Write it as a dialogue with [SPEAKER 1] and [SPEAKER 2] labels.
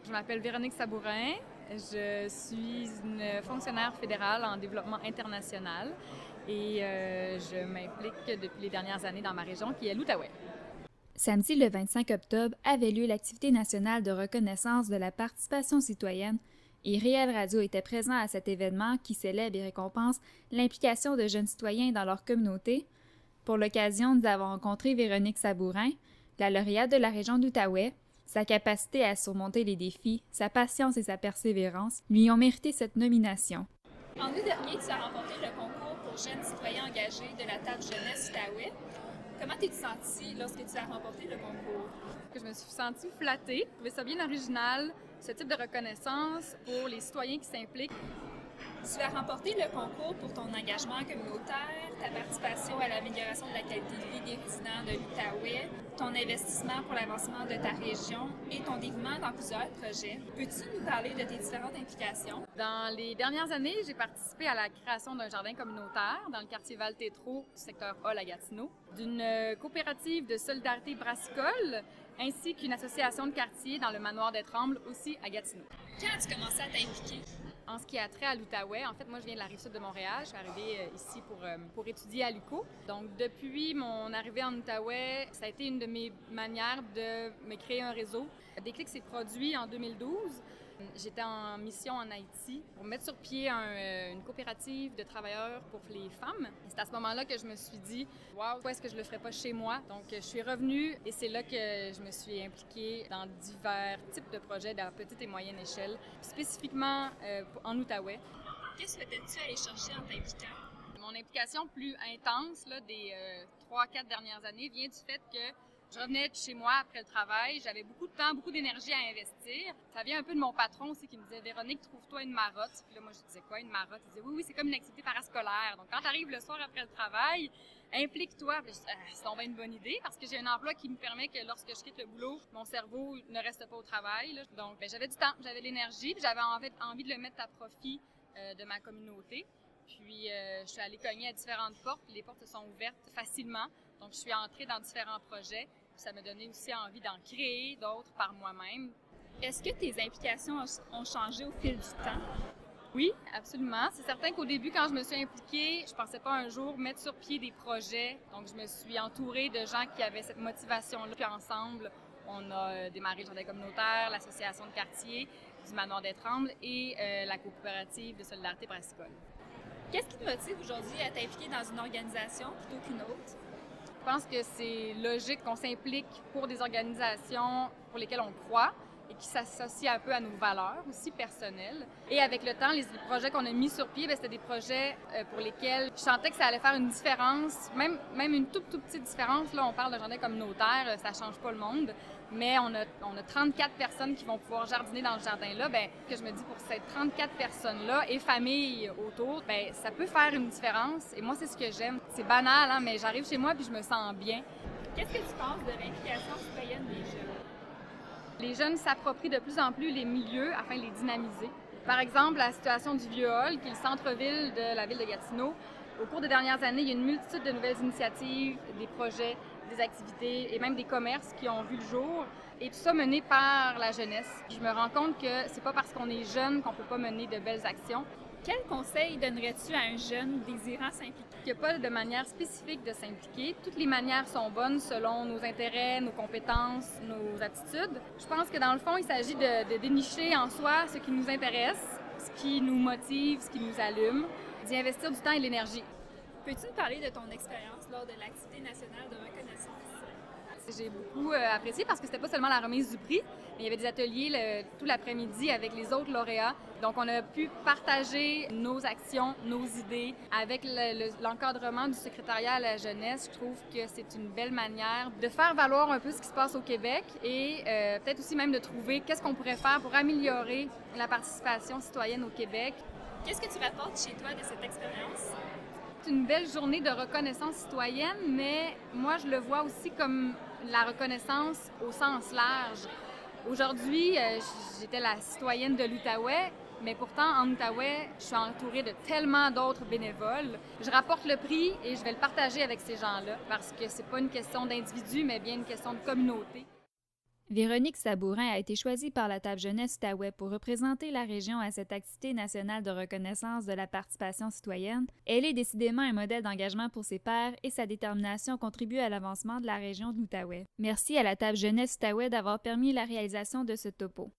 [SPEAKER 1] Je m'appelle Véronique Sabourin. Je suis une fonctionnaire fédérale en développement international et je m'implique depuis les dernières années dans ma région qui est l'Outaouais.
[SPEAKER 2] Samedi le 25 octobre avait lieu l'activité nationale de reconnaissance de la participation citoyenne et Réel Radio était présent à cet événement qui célèbre et récompense l'implication de jeunes citoyens dans leur communauté. Pour l'occasion, nous avons rencontré Véronique Sabourin, la lauréate de la région d'Outaouais. Sa capacité à surmonter les défis, sa patience et sa persévérance lui ont mérité cette nomination.
[SPEAKER 3] En août dernier, tu as remporté le concours pour jeunes citoyens engagés de la table jeunesse Outaouais. Comment t'es-tu sentie lorsque tu as remporté le concours?
[SPEAKER 1] Je me suis sentie flattée. Je trouvais ça bien original, ce type de reconnaissance pour les citoyens qui s'impliquent.
[SPEAKER 3] Tu as remporté le concours pour ton engagement communautaire, ta participation à l'amélioration de la qualité de vie des résidents de l'Outaouais, ton investissement pour l'avancement de ta région et ton dévouement dans plusieurs projets. Peux-tu nous parler de tes différentes implications?
[SPEAKER 1] Dans les dernières années, j'ai participé à la création d'un jardin communautaire dans le quartier Val-Tétro du secteur Hall à Gatineau, d'une coopérative de solidarité brassicole ainsi qu'une association de quartier dans le manoir des Trembles aussi à Gatineau.
[SPEAKER 3] Quand as-tu commencé à t'impliquer?
[SPEAKER 1] En ce qui a trait à l'Outaouais, en fait, moi, je viens de la Rive-Sud de Montréal. Je suis arrivée ici pour étudier à l'UQO. Donc, depuis mon arrivée en Outaouais, ça a été une de mes manières de me créer un réseau. Déclic s'est produit en 2012. J'étais en mission en Haïti pour mettre sur pied une coopérative de travailleurs pour les femmes. C'est à ce moment-là que je me suis dit, wow, pourquoi est-ce que je le ferais pas chez moi? Donc, je suis revenue et c'est là que je me suis impliquée dans divers types de projets de petite et moyenne échelle, spécifiquement en Outaouais.
[SPEAKER 3] Que souhaitais-tu aller chercher en t'impliquant?
[SPEAKER 1] Mon implication plus intense là, des 3-4 dernières années vient du fait que je revenais de chez moi après le travail, j'avais beaucoup de temps, beaucoup d'énergie à investir. Ça vient un peu de mon patron aussi qui me disait « Véronique, trouve-toi une marotte ». Puis là, moi, je disais « Quoi, une marotte ?» Il disait « Oui, c'est comme une activité parascolaire. Donc, quand tu arrives le soir après le travail, implique-toi. » Puis je disais « C'est donc bien une bonne idée parce que j'ai un emploi qui me permet que lorsque je quitte le boulot, mon cerveau ne reste pas au travail. Là. Donc, j'avais du temps, j'avais de l'énergie, puis j'avais envie de le mettre à profit de ma communauté. Puis, je suis allée cogner à différentes portes, puis les portes se sont ouvertes facilement. Donc, je suis entrée dans différents projets. Puis ça m'a donné aussi envie d'en créer d'autres par moi-même.
[SPEAKER 3] Est-ce que tes implications ont changé au fil du temps?
[SPEAKER 1] Oui, absolument. C'est certain qu'au début, quand je me suis impliquée, je ne pensais pas un jour mettre sur pied des projets. Donc, je me suis entourée de gens qui avaient cette motivation-là. Puis ensemble, on a démarré le jardin communautaire, l'association de quartier du manoir des Trembles et la coopérative de solidarité brassicole.
[SPEAKER 3] Qu'est-ce qui te motive aujourd'hui à t'impliquer dans une organisation plutôt qu'une autre?
[SPEAKER 1] Je pense que c'est logique qu'on s'implique pour des organisations pour lesquelles on croit et qui s'associent un peu à nos valeurs aussi personnelles. Et avec le temps, les projets qu'on a mis sur pied, c'était des projets pour lesquels je sentais que ça allait faire une différence, même une toute petite différence. Là, on parle de jardin communautaire, ça change pas le monde, mais on a 34 personnes qui vont pouvoir jardiner dans le jardin-là. Que je me dis pour ces 34 personnes-là et familles autour, ça peut faire une différence. Et moi, c'est ce que j'aime. C'est banal, hein, mais j'arrive chez moi puis je me sens bien.
[SPEAKER 3] Qu'est-ce que tu penses de l'implication citoyenne des jeunes?
[SPEAKER 1] Les jeunes s'approprient de plus en plus les milieux afin de les dynamiser. Par exemple, la situation du Vieux-Hall, qui est le centre-ville de la ville de Gatineau. Au cours des dernières années, il y a une multitude de nouvelles initiatives, des projets, des activités et même des commerces qui ont vu le jour. Et tout ça mené par la jeunesse. Je me rends compte que c'est pas parce qu'on est jeune qu'on peut pas mener de belles actions.
[SPEAKER 3] Quel conseil donnerais-tu à un jeune désirant s'impliquer?
[SPEAKER 1] Il n'y a pas de manière spécifique de s'impliquer. Toutes les manières sont bonnes selon nos intérêts, nos compétences, nos aptitudes. Je pense que dans le fond, il s'agit de dénicher en soi ce qui nous intéresse, ce qui nous motive, ce qui nous allume, d'y investir du temps et de l'énergie.
[SPEAKER 3] Peux-tu nous parler de ton expérience lors de l'activité nationale de reconnaissance?
[SPEAKER 1] J'ai beaucoup apprécié parce que c'était pas seulement la remise du prix, mais il y avait des ateliers tout l'après-midi avec les autres lauréats. Donc, on a pu partager nos actions, nos idées avec l'encadrement du secrétariat à la jeunesse. Je trouve que c'est une belle manière de faire valoir un peu ce qui se passe au Québec et peut-être aussi même de trouver qu'est-ce qu'on pourrait faire pour améliorer la participation citoyenne au Québec.
[SPEAKER 3] Qu'est-ce que tu rapportes chez toi de cette expérience?
[SPEAKER 1] C'est une belle journée de reconnaissance citoyenne, mais moi, je le vois aussi comme la reconnaissance au sens large. Aujourd'hui, j'étais la citoyenne de l'Outaouais, mais pourtant, en Outaouais, je suis entourée de tellement d'autres bénévoles. Je rapporte le prix et je vais le partager avec ces gens-là parce que c'est pas une question d'individu, mais bien une question de communauté.
[SPEAKER 2] Véronique Sabourin a été choisie par la table jeunesse Outaouais pour représenter la région à cette activité nationale de reconnaissance de la participation citoyenne. Elle est décidément un modèle d'engagement pour ses pairs et sa détermination contribue à l'avancement de la région de l'Outaouais. Merci à la table jeunesse Outaouais d'avoir permis la réalisation de ce topo.